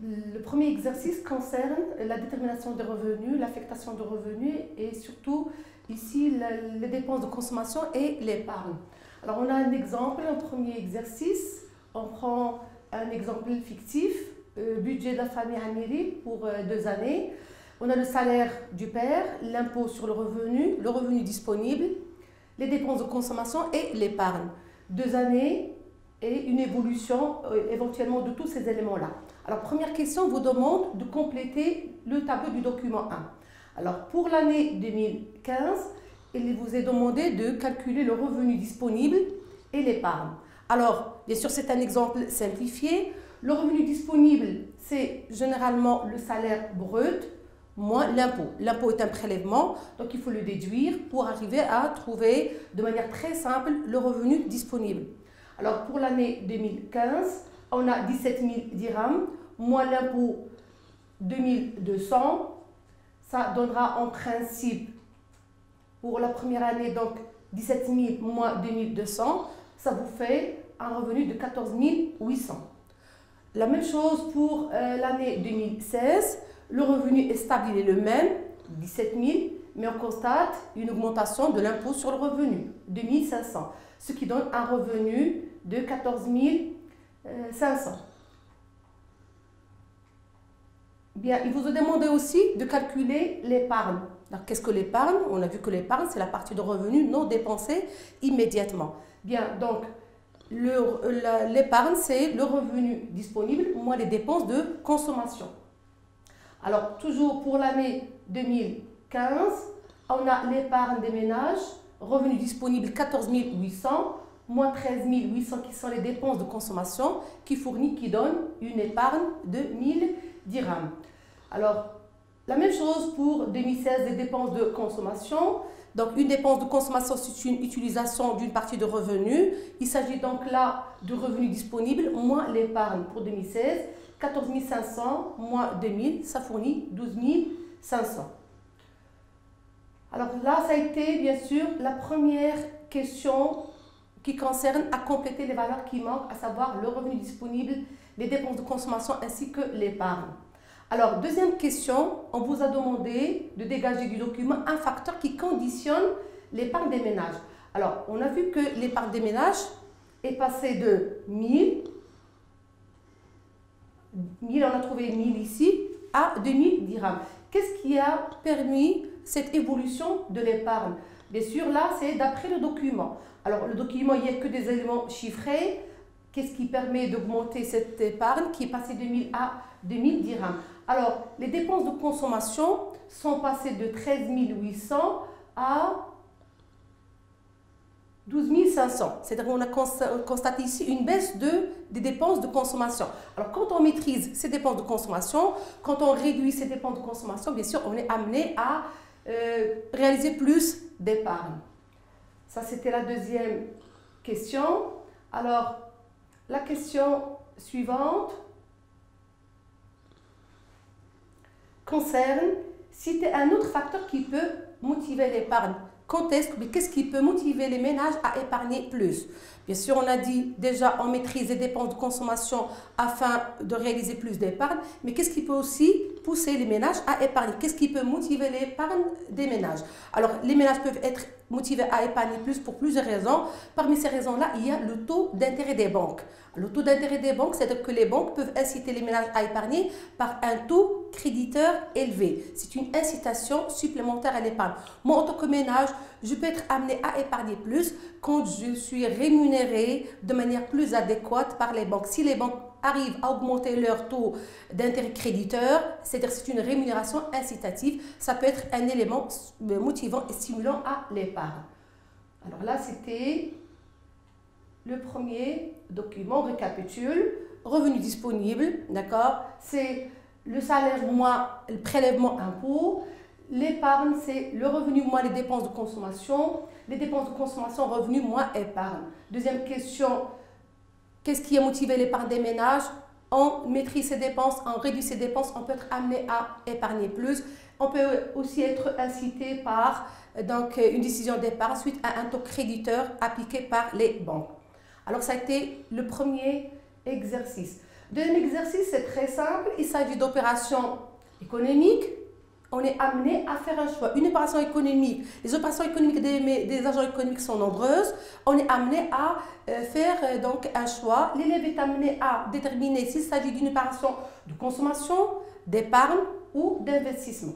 Le premier exercice concerne la détermination des revenus, l'affectation des revenus et surtout ici les dépenses de consommation et l'épargne. Alors on a un exemple, un premier exercice, on prend un exemple fictif, budget de la famille Amiri pour 2 années. On a le salaire du père, l'impôt sur le revenu disponible, les dépenses de consommation et l'épargne. 2 années et une évolution éventuellement de tous ces éléments-là. Alors, première question vous demande de compléter le tableau du document 1. Alors, pour l'année 2015, il vous est demandé de calculer le revenu disponible et l'épargne. Alors, bien sûr, c'est un exemple simplifié. Le revenu disponible, c'est généralement le salaire brut moins l'impôt. L'impôt est un prélèvement, donc il faut le déduire pour arriver à trouver de manière très simple le revenu disponible. Alors, pour l'année 2015, on a 17 000 dirhams, moins l'impôt 2200. Ça donnera en principe, pour la première année, donc 17 000 moins 2200, ça vous fait un revenu de 14 800. La même chose pour l'année 2016, le revenu est stable, il est le même, 17 000, mais on constate une augmentation de l'impôt sur le revenu, 2500, ce qui donne un revenu de 14 500. Bien, il vous a demandé aussi de calculer l'épargne. Alors, qu'est-ce que l'épargne? On a vu que l'épargne, c'est la partie de revenu non dépensée immédiatement. Bien, donc, l'épargne, c'est le revenu disponible moins les dépenses de consommation. Alors, toujours pour l'année 2015, on a l'épargne des ménages, revenu disponible 14 800, moins 13 800 qui sont les dépenses de consommation, qui donne une épargne de 1000 dirhams. Alors, la même chose pour 2016, les dépenses de consommation. Donc, une dépense de consommation, c'est une utilisation d'une partie de revenu. Il s'agit donc là de revenu disponible moins l'épargne pour 2016. 14 500 moins 2000, ça fournit 12 500. Alors là, ça a été bien sûr la première question qui concerne à compléter les valeurs qui manquent, à savoir le revenu disponible, les dépenses de consommation ainsi que l'épargne. Alors, deuxième question, on vous a demandé de dégager du document un facteur qui conditionne l'épargne des ménages. Alors, on a vu que l'épargne des ménages est passée de 1000, on a trouvé 1000 ici, à 2000 dirhams. Qu'est-ce qui a permis cette évolution de l'épargne? Bien sûr, là, c'est d'après le document. Alors, le document, il n'y a que des éléments chiffrés. Qu'est-ce qui permet d'augmenter cette épargne qui est passée de 1000 à 2000 dirhams? Alors, les dépenses de consommation sont passées de 13 800 à 12 500. C'est-à-dire qu'on a constaté ici une baisse des dépenses de consommation. Alors, quand on maîtrise ces dépenses de consommation, quand on réduit ces dépenses de consommation, bien sûr, on est amené à réaliser plus d'épargne. Ça, c'était la deuxième question. Alors, la question suivante concerne citer un autre facteur qui peut motiver l'épargne. Qu'est-ce qui peut motiver les ménages à épargner plus? Bien sûr, on a dit déjà on maîtrise les dépenses de consommation afin de réaliser plus d'épargne, mais qu'est-ce qui peut aussi pousser les ménages à épargner? Qu'est-ce qui peut motiver l'épargne des ménages? Alors, les ménages peuvent être motivés à épargner plus pour plusieurs raisons. Parmi ces raisons-là, il y a le taux d'intérêt des banques. Le taux d'intérêt des banques, c'est-à-dire que les banques peuvent inciter les ménages à épargner par un taux créditeur élevé. C'est une incitation supplémentaire à l'épargne. Moi, en tant que ménage, je peux être amené à épargner plus quand je suis rémunéré de manière plus adéquate par les banques. Si les banques arrivent à augmenter leur taux d'intérêt créditeur, c'est-à-dire c'est une rémunération incitative, ça peut être un élément motivant et stimulant à l'épargne. Alors là, c'était le premier document, récapitule, revenu disponible, d'accord? C'est le salaire moins le prélèvement impôt. L'épargne, c'est le revenu moins les dépenses de consommation. Les dépenses de consommation, revenu moins épargne. Deuxième question, qu'est-ce qui a motivé l'épargne des ménages? On maîtrise ses dépenses, on réduit ses dépenses, on peut être amené à épargner plus. On peut aussi être incité par une décision d'épargne suite à un taux créditeur appliqué par les banques. Alors, ça a été le premier exercice. Deuxième exercice, c'est très simple. Il s'agit d'opérations économiques. On est amené à faire un choix. Une opération économique, les opérations économiques des agents économiques sont nombreuses. On est amené à faire donc un choix. L'élève est amené à déterminer s'il s'agit d'une opération de consommation, d'épargne ou d'investissement.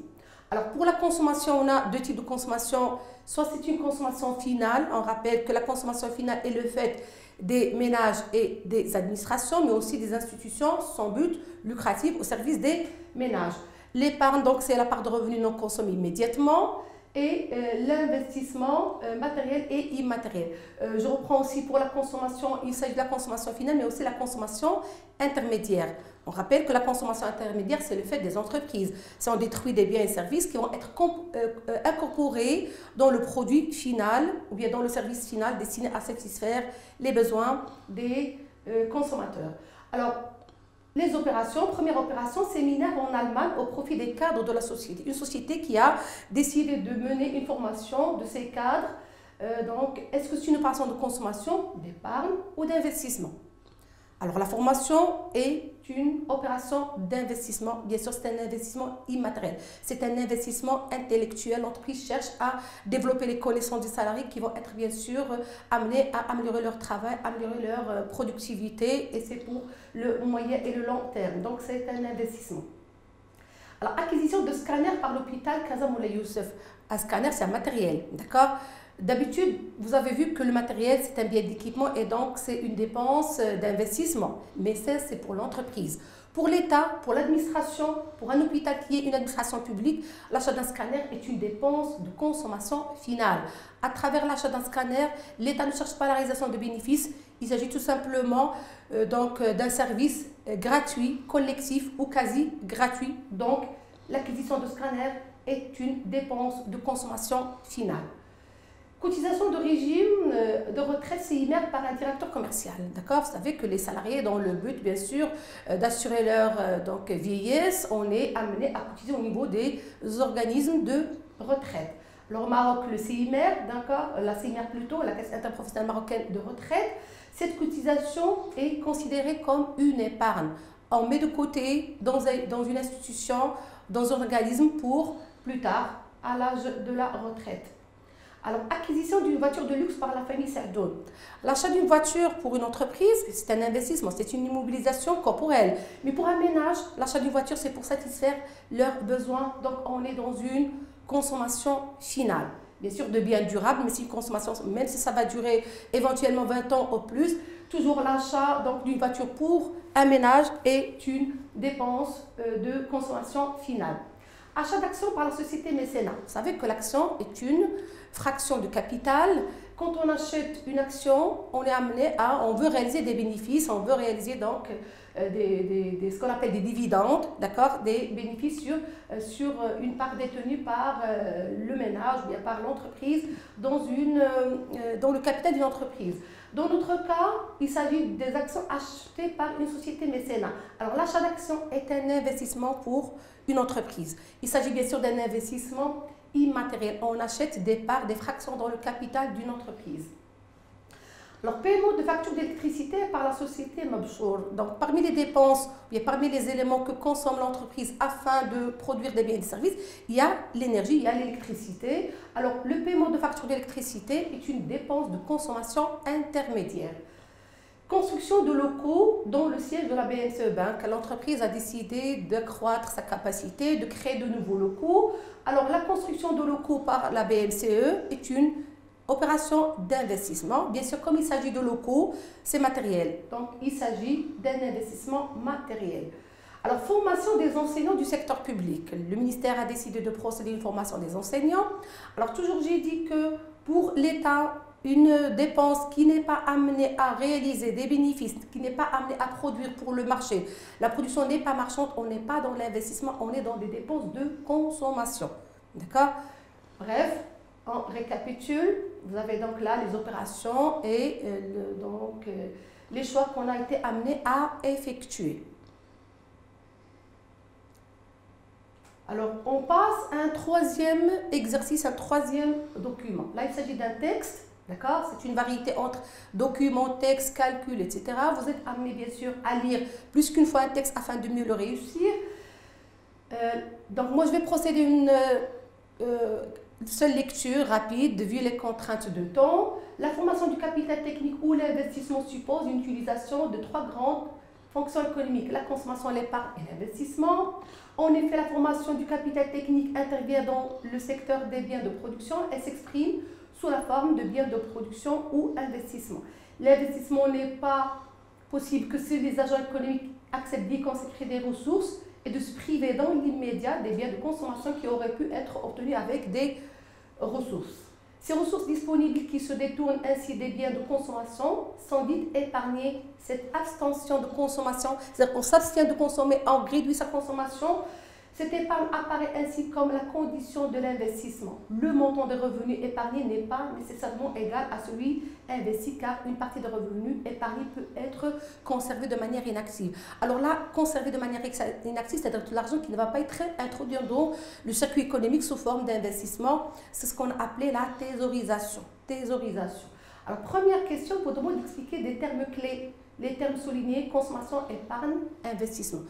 Alors pour la consommation, on a deux types de consommation. Soit c'est une consommation finale. On rappelle que la consommation finale est le fait des ménages et des administrations, mais aussi des institutions sans but lucratif au service des ménages. L'épargne, donc, c'est la part de revenus non consommés immédiatement et l'investissement matériel et immatériel. Je reprends aussi pour la consommation, il s'agit de la consommation finale, mais aussi la consommation intermédiaire. On rappelle que la consommation intermédiaire, c'est le fait des entreprises. C'est on détruit des biens et services qui vont être incorporés dans le produit final ou bien dans le service final destiné à satisfaire les besoins des consommateurs. Alors, les opérations, première opération, séminaire en Allemagne au profit des cadres de la société. Une société qui a décidé de mener une formation de ses cadres. Donc, est-ce que c'est une opération de consommation, d'épargne ou d'investissement? Alors, la formation est une opération d'investissement. Bien sûr, c'est un investissement immatériel. C'est un investissement intellectuel. L'entreprise cherche à développer les connaissances des salariés qui vont être, bien sûr, amenés à améliorer leur travail, améliorer leur productivité. Et c'est pour le moyen et le long terme. Donc, c'est un investissement. Alors, acquisition de scanner par l'hôpital Casa Moulay Youssef. Un scanner, c'est un matériel, d'accord? D'habitude, vous avez vu que le matériel, c'est un bien d'équipement et donc c'est une dépense d'investissement. Mais ça, c'est pour l'entreprise. Pour l'État, pour l'administration, pour un hôpital qui est une administration publique, l'achat d'un scanner est une dépense de consommation finale. À travers l'achat d'un scanner, l'État ne cherche pas la réalisation de bénéfices. Il s'agit tout simplement d'un service gratuit, collectif ou quasi gratuit. Donc, l'acquisition de scanner est une dépense de consommation finale. Cotisation de régime de retraite CIMER par un directeur commercial. D'accord? Vous savez que les salariés, dans le but, bien sûr, d'assurer leur vieillesse, on est amené à cotiser au niveau des organismes de retraite. Alors, au Maroc, le CIMER, d'accord, la CIMER plutôt, la Caisse interprofessionnelle marocaine de retraite, cette cotisation est considérée comme une épargne. On met de côté dans une institution, dans un organisme pour plus tard, à l'âge de la retraite. Alors, acquisition d'une voiture de luxe par la famille Sadoun. L'achat d'une voiture pour une entreprise, c'est un investissement, c'est une immobilisation corporelle. Mais pour un ménage, l'achat d'une voiture, c'est pour satisfaire leurs besoins. Donc, on est dans une consommation finale. Bien sûr, de biens durables, mais c'est une consommation, même si ça va durer éventuellement 20 ans ou plus, toujours l'achat d'une voiture pour un ménage est une dépense de consommation finale. Achat d'actions par la société mécénat. Vous savez que l'action est une fraction de capital. Quand on achète une action, on est amené on veut réaliser des bénéfices, on veut réaliser donc ce qu'on appelle des dividendes, d'accord, des bénéfices sur une part détenue par le ménage ou bien par l'entreprise dans le capital d'une entreprise. Dans notre cas, il s'agit des actions achetées par une société mécénat. Alors l'achat d'actions est un investissement pour une entreprise. Il s'agit bien sûr d'un investissement immatériel. On achète des parts, des fractions dans le capital d'une entreprise. Alors, paiement de factures d'électricité par la société Mabchour. Donc, parmi les dépenses, parmi les éléments que consomme l'entreprise afin de produire des biens et des services, il y a l'énergie, il y a l'électricité. Alors, le paiement de factures d'électricité est une dépense de consommation intermédiaire. Construction de locaux dans le siège de la BNCE Bank. L'entreprise a décidé d'accroître sa capacité, de créer de nouveaux locaux. Alors, la construction de locaux par la BNCE est une opération d'investissement. Bien sûr, comme il s'agit de locaux, c'est matériel. Donc, il s'agit d'un investissement matériel. Alors, formation des enseignants du secteur public. Le ministère a décidé de procéder à une formation des enseignants. Alors, toujours j'ai dit que pour l'État, une dépense qui n'est pas amenée à réaliser des bénéfices, qui n'est pas amenée à produire pour le marché, la production n'est pas marchande, on n'est pas dans l'investissement, on est dans des dépenses de consommation. D'accord? Bref, on récapitule. Vous avez donc là les opérations et les choix qu'on a été amenés à effectuer. Alors, on passe à un troisième exercice, un troisième document. Là, il s'agit d'un texte D'accord? C'est une variété entre documents, textes, calculs, etc. Vous êtes amené bien sûr à lire plus qu'une fois un texte afin de mieux le réussir. Donc moi je vais procéder à une seule lecture rapide vu les contraintes de temps. La formation du capital technique ou l'investissement suppose une utilisation de 3 grandes fonctions économiques, la consommation, l'épargne et l'investissement. En effet, la formation du capital technique intervient dans le secteur des biens de production. Elle s'exprime sous la forme de biens de production ou investissement. L'investissement n'est pas possible que si les agents économiques acceptent d'y consacrer des ressources et de se priver dans l'immédiat des biens de consommation qui auraient pu être obtenus avec des ressources. Ces ressources disponibles qui se détournent ainsi des biens de consommation sont dites épargnées. Cette abstention de consommation, c'est-à-dire qu'on s'abstient de consommer, on réduit sa consommation. Cette épargne apparaît ainsi comme la condition de l'investissement. Le montant des revenus épargnés n'est pas nécessairement égal à celui investi car une partie des revenus épargnés peut être conservée de manière inactive. Alors là, conservée de manière inactive, c'est-à-dire tout l'argent qui ne va pas être introduit dans le circuit économique sous forme d'investissement, c'est ce qu'on a appelé la thésaurisation. Thésaurisation. Alors première question, pour demander d'expliquer des termes clés, les termes soulignés, consommation, épargne, investissement.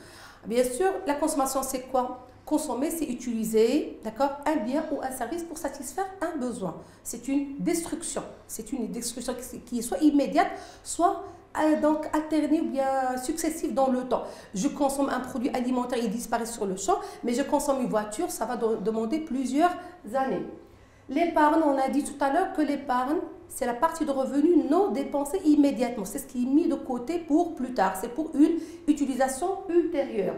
Bien sûr, la consommation, c'est quoi? Consommer, c'est utiliser, d'accord, un bien ou un service pour satisfaire un besoin. C'est une destruction. C'est une destruction qui est soit immédiate, soit donc alternée ou bien successive dans le temps. Je consomme un produit alimentaire, il disparaît sur le champ, mais je consomme une voiture, ça va demander plusieurs années. L'épargne, on a dit tout à l'heure que l'épargne, c'est la partie de revenus non dépensée immédiatement. C'est ce qui est mis de côté pour plus tard. C'est pour une utilisation ultérieure.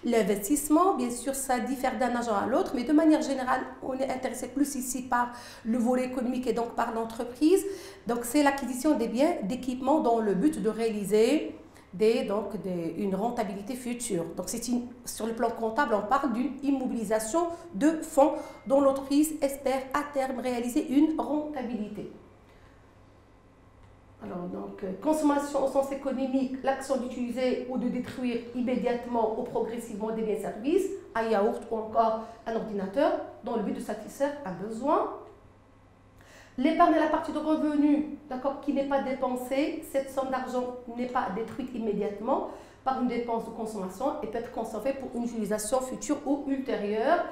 L'investissement, bien sûr, ça diffère d'un agent à l'autre, mais de manière générale, on est intéressé plus ici par le volet économique et donc par l'entreprise. Donc, c'est l'acquisition des biens, d'équipements dans le but de réaliser une rentabilité future. Donc, sur le plan comptable, on parle d'une immobilisation de fonds dont l'entreprise espère à terme réaliser une rentabilité. Alors, donc, consommation au sens économique, l'action d'utiliser ou de détruire immédiatement ou progressivement des biens et services, un yaourt ou encore un ordinateur, dans le but de satisfaire un besoin. L'épargne est la partie de revenus qui n'est pas dépensée. Cette somme d'argent n'est pas détruite immédiatement par une dépense de consommation et peut être conservée pour une utilisation future ou ultérieure.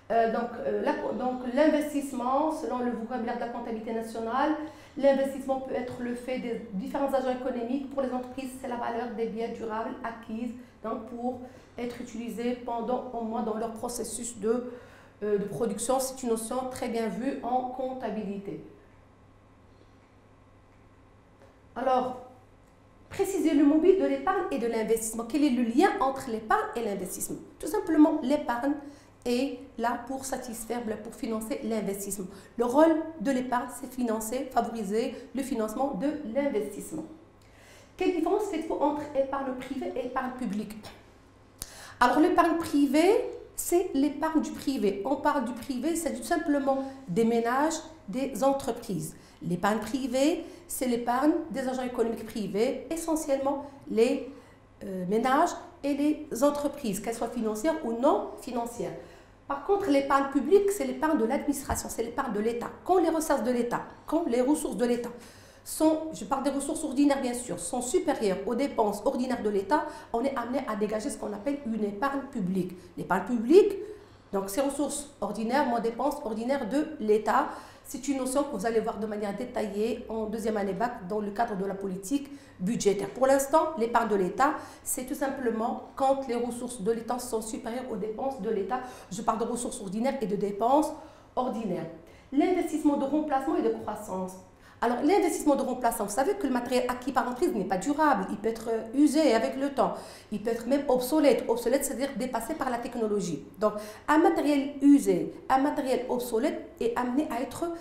Donc l'investissement, selon le vocabulaire de la comptabilité nationale, l'investissement peut être le fait des différents agents économiques. Pour les entreprises, c'est la valeur des biens durables acquises pour être utilisés pendant au moins dans leur processus de production. C'est une notion très bien vue en comptabilité. Alors, préciser le mobile de l'épargne et de l'investissement. Quel est le lien entre l'épargne et l'investissement? Tout simplement, l'épargne est là pour satisfaire, pour financer l'investissement. Le rôle de l'épargne, c'est financer, favoriser le financement de l'investissement. Quelle différence faites-vous entre épargne privée et épargne publique? Alors, l'épargne privée, c'est l'épargne du privé. On parle du privé, c'est tout simplement des ménages, des entreprises. L'épargne privée, c'est l'épargne des agents économiques privés, essentiellement les ménages et les entreprises, qu'elles soient financières ou non financières. Par contre, l'épargne publique, c'est l'épargne de l'administration, c'est l'épargne de l'État. Quand les ressources de l'État, je parle des ressources ordinaires bien sûr, sont supérieures aux dépenses ordinaires de l'État, on est amené à dégager ce qu'on appelle une épargne publique. L'épargne publique, donc ces ressources ordinaires, moins dépenses ordinaires de l'État, c'est une notion que vous allez voir de manière détaillée en deuxième année bac dans le cadre de la politique budgétaire. Pour l'instant, l'épargne de l'État, c'est tout simplement quand les ressources de l'État sont supérieures aux dépenses de l'État. Je parle de ressources ordinaires et de dépenses ordinaires. L'investissement de remplacement et de croissance. Alors, l'investissement de remplacement, vous savez que le matériel acquis par l'entreprise n'est pas durable, il peut être usé avec le temps, il peut être même obsolète. Obsolète, c'est-à-dire dépassé par la technologie. Donc, un matériel usé, un matériel obsolète est amené à être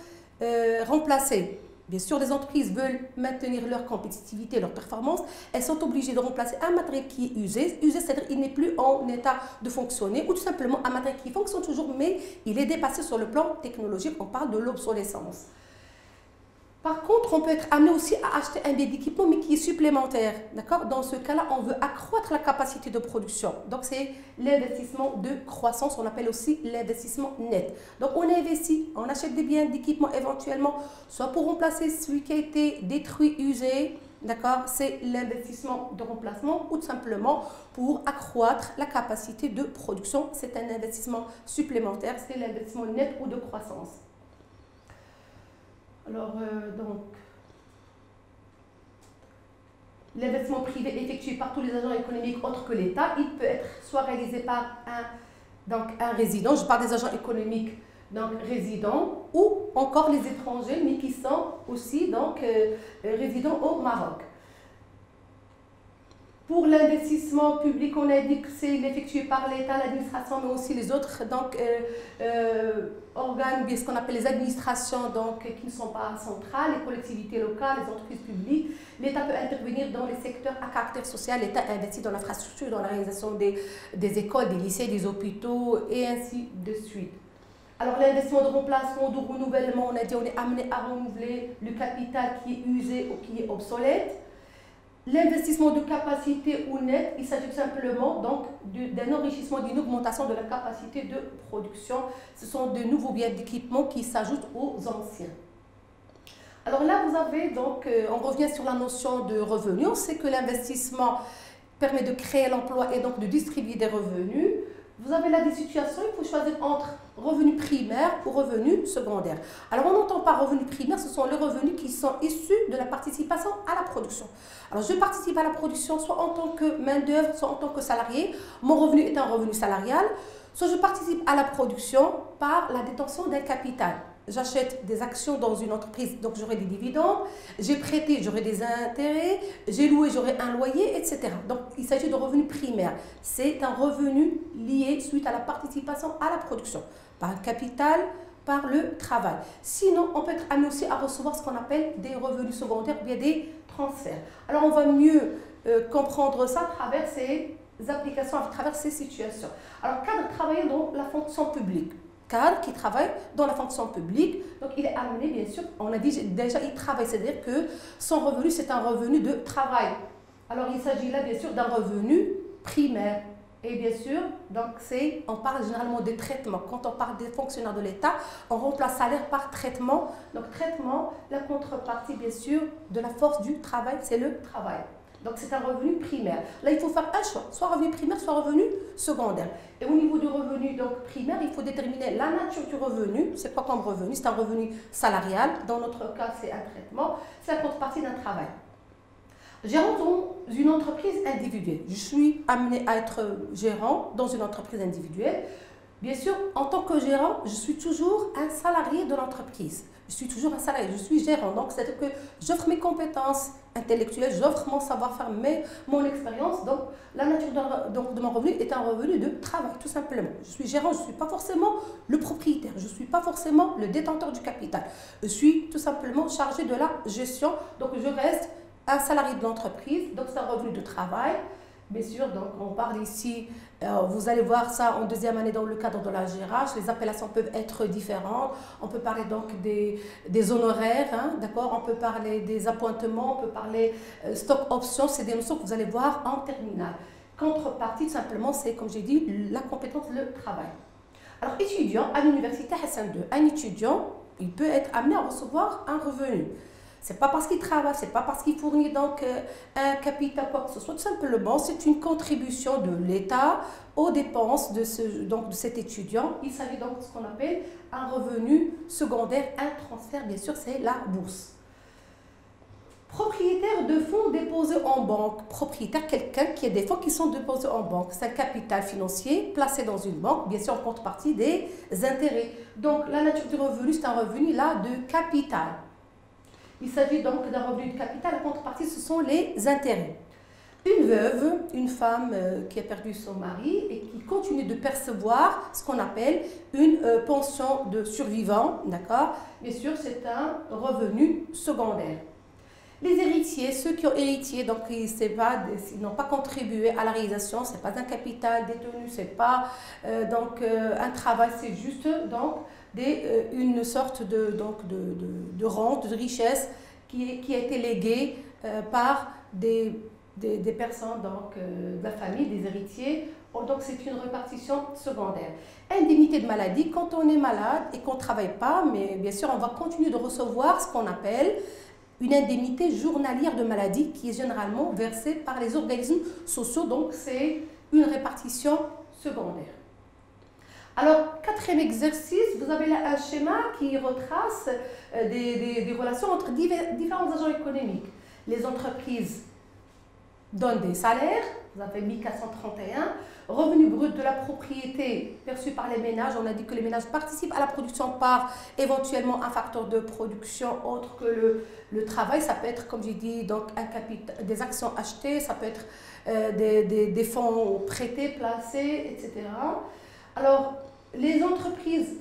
remplacé. Bien sûr, les entreprises veulent maintenir leur compétitivité, leur performance. Elles sont obligées de remplacer un matériel qui est usé. Usé, c'est-à-dire qu'il n'est plus en état de fonctionner, ou tout simplement un matériel qui fonctionne toujours, mais il est dépassé sur le plan technologique. On parle de l'obsolescence. Par contre, on peut être amené aussi à acheter un bien d'équipement, mais qui est supplémentaire. D'accord? Dans ce cas-là, on veut accroître la capacité de production. Donc, c'est l'investissement de croissance, on appelle aussi l'investissement net. Donc, on investit, on achète des biens d'équipement éventuellement, soit pour remplacer celui qui a été détruit, usé. D'accord? C'est l'investissement de remplacement ou tout simplement pour accroître la capacité de production. C'est un investissement supplémentaire, c'est l'investissement net ou de croissance. Alors, donc, l'investissement privé effectué par tous les agents économiques autres que l'État, il peut être soit réalisé par un résident, je parle des agents économiques, donc résidents, ou encore les étrangers, mais qui sont aussi donc, résidents au Maroc. Pour l'investissement public, on a dit que c'est effectué par l'État, l'administration, mais aussi les autres donc, organes, ce qu'on appelle les administrations donc, qui ne sont pas centrales, les collectivités locales, les entreprises publiques. L'État peut intervenir dans les secteurs à caractère social. L'État investit dans l'infrastructure, dans la réalisation des écoles, des lycées, des hôpitaux et ainsi de suite. Alors l'investissement de remplacement, de renouvellement, on a dit on est amené à renouveler le capital qui est usé ou qui est obsolète. L'investissement de capacité ou net, il s'agit tout simplement d'un enrichissement, d'une augmentation de la capacité de production. Ce sont de nouveaux biens d'équipement qui s'ajoutent aux anciens. Alors là, vous avez donc, on revient sur la notion de revenu. On sait que l'investissement permet de créer l'emploi et donc de distribuer des revenus. Vous avez là des situations, il faut choisir entre revenus primaires ou revenus secondaires. Alors on n'entend pas revenus primaires, ce sont les revenus qui sont issus de la participation à la production. Alors je participe à la production soit en tant que main-d'œuvre, soit en tant que salarié. Mon revenu est un revenu salarial. Soit je participe à la production par la détention d'un capital. J'achète des actions dans une entreprise, donc j'aurai des dividendes. J'ai prêté, j'aurai des intérêts. J'ai loué, j'aurai un loyer, etc. Donc il s'agit de revenus primaires. C'est un revenu lié suite à la participation à la production, par le capital, par le travail. Sinon, on peut être amené aussi à recevoir ce qu'on appelle des revenus secondaires, bien des transferts. Alors on va mieux comprendre ça à travers ces applications, à travers ces situations. Alors cadre travailler dans la fonction publique. Cadre qui travaille dans la fonction publique, donc il est amené, bien sûr, on a dit déjà, il travaille, c'est-à-dire que son revenu, c'est un revenu de travail. Alors il s'agit là, bien sûr, d'un revenu primaire. Et bien sûr, donc on parle généralement des traitements. Quand on parle des fonctionnaires de l'État, on remplace salaire par traitement. Donc traitement, la contrepartie, bien sûr, de la force du travail, c'est le travail. Donc c'est un revenu primaire. Là, il faut faire un choix, soit revenu primaire, soit revenu secondaire. Et au niveau du revenu donc, primaire, il faut déterminer la nature du revenu. C'est quoi comme revenu? C'est un revenu salarial. Dans notre cas, c'est un traitement. C'est la contrepartie d'un travail. Gérant dans une entreprise individuelle. Je suis amené à être gérant dans une entreprise individuelle. Bien sûr, en tant que gérant, je suis toujours un salarié de l'entreprise. Je suis toujours un salarié, je suis gérant. Donc, c'est-à-dire que j'offre mes compétences intellectuelles, j'offre mon savoir-faire, mon expérience. Donc, la nature de mon revenu est un revenu de travail, tout simplement. Je suis gérant, je ne suis pas forcément le propriétaire, je ne suis pas forcément le détenteur du capital. Je suis tout simplement chargé de la gestion. Donc, je reste un salarié de l'entreprise, donc c'est un revenu de travail. Bien sûr, donc on parle ici, vous allez voir ça en deuxième année dans le cadre de la GRH, les appellations peuvent être différentes. On peut parler donc des honoraires, hein, d'accord. On peut parler des appointements, on peut parler stock options, c'est des notions que vous allez voir en terminale. Contrepartie, tout simplement, c'est comme j'ai dit, la compétence, le travail. Alors, étudiant à l'université Hassan II, un étudiant, il peut être amené à recevoir un revenu. C'est pas parce qu'il travaille, c'est pas parce qu'il fournit donc un capital, quoi que ce soit. Tout simplement, c'est une contribution de l'État aux dépenses de cet étudiant. Il s'agit donc de ce qu'on appelle un revenu secondaire, un transfert, bien sûr, c'est la bourse. Propriétaire de fonds déposés en banque. Propriétaire, quelqu'un qui a des fonds qui sont déposés en banque. C'est un capital financier placé dans une banque, bien sûr en contrepartie des intérêts. Donc, la nature du revenu, c'est un revenu là de capital. Il s'agit donc d'un revenu de capital. La contrepartie, ce sont les intérêts. Une veuve, une femme qui a perdu son mari et qui continue de percevoir ce qu'on appelle une pension de survivant, d'accord? Bien sûr, c'est un revenu secondaire. Les héritiers, ceux qui ont hérité, donc ils n'ont pas contribué à la réalisation, ce n'est pas un capital détenu, ce n'est pas un travail, c'est juste donc, une sorte de rente, de richesse qui a été léguée par des personnes de la famille, des héritiers. Donc c'est une répartition secondaire. Indemnité de maladie, quand on est malade et qu'on ne travaille pas, mais bien sûr on va continuer de recevoir ce qu'on appelle une indemnité journalière de maladie qui est généralement versée par les organismes sociaux, donc c'est une répartition secondaire. Alors, quatrième exercice, vous avez là un schéma qui retrace des relations entre différents agents économiques. Les entreprises donnent des salaires, vous avez 1431, revenu brut de la propriété perçu par les ménages, on a dit que les ménages participent à la production par éventuellement un facteur de production autre que le travail, ça peut être, comme j'ai dit, donc des actions achetées, ça peut être des fonds prêtés, placés, etc. Alors, les entreprises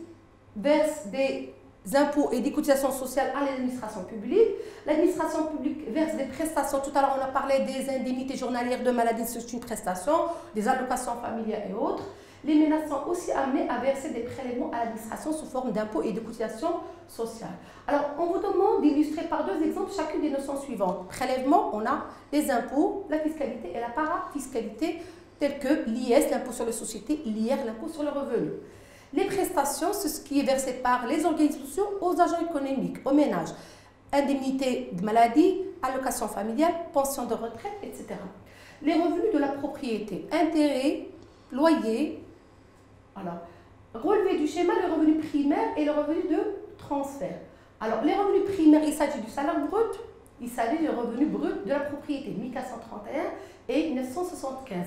versent des impôts et des cotisations sociales à l'administration publique. L'administration publique verse des prestations. Tout à l'heure, on a parlé des indemnités journalières de maladie, c'est une prestation, des allocations familiales et autres. Les ménages sont aussi amenés à verser des prélèvements à l'administration sous forme d'impôts et de cotisations sociales. Alors, on vous demande d'illustrer par deux exemples chacune des notions suivantes. Prélèvement, on a les impôts, la fiscalité et la parafiscalité, telles que l'IS, l'impôt sur les sociétés, l'IR, l'impôt sur le revenu. Les prestations, c'est ce qui est versé par les organismes sociaux aux agents économiques, aux ménages. Indemnité de maladie, allocation familiale, pension de retraite, etc. Les revenus de la propriété, intérêts, loyers. Alors, relevé du schéma, le revenu primaire et le revenu de transfert. Alors, les revenus primaires, il s'agit du salaire brut, il s'agit du revenu brut de la propriété, 1431 et 975.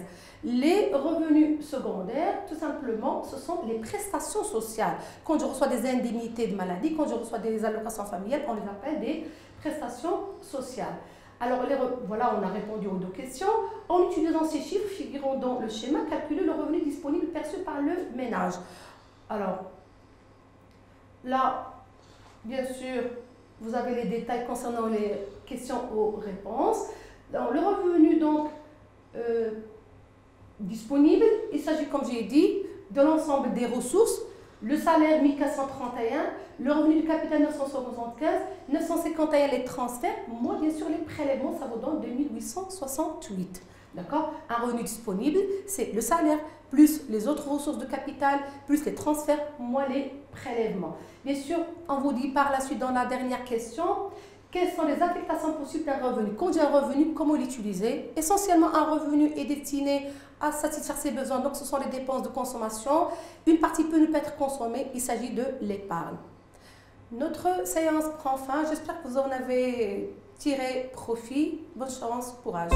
Les revenus secondaires, tout simplement, ce sont les prestations sociales. Quand je reçois des indemnités de maladie, quand je reçois des allocations familiales, on les appelle des prestations sociales. Alors, voilà, on a répondu aux deux questions. En utilisant ces chiffres, figurons dans le schéma, calculer le revenu disponible perçu par le ménage. Alors, là, bien sûr, vous avez les détails concernant les questions aux réponses. Dans le revenu, donc, disponible, il s'agit, comme j'ai dit, de l'ensemble des ressources. Le salaire 1431, le revenu du capital 975, 951 les transferts. Moi, bien sûr, les prélèvements, ça vous donne 2868. D'accord? Un revenu disponible, c'est le salaire, plus les autres ressources de capital, plus les transferts, moins les prélèvements. Bien sûr, on vous dit par la suite dans la dernière question, quelles sont les affectations possibles d'un revenu? Quand j'ai un revenu, comment l'utiliser? Essentiellement, un revenu est destiné à satisfaire ses besoins, donc ce sont les dépenses de consommation. Une partie peut ne pas être consommée, il s'agit de l'épargne. Notre séance prend fin, j'espère que vous en avez tiré profit. Bonne chance, courage.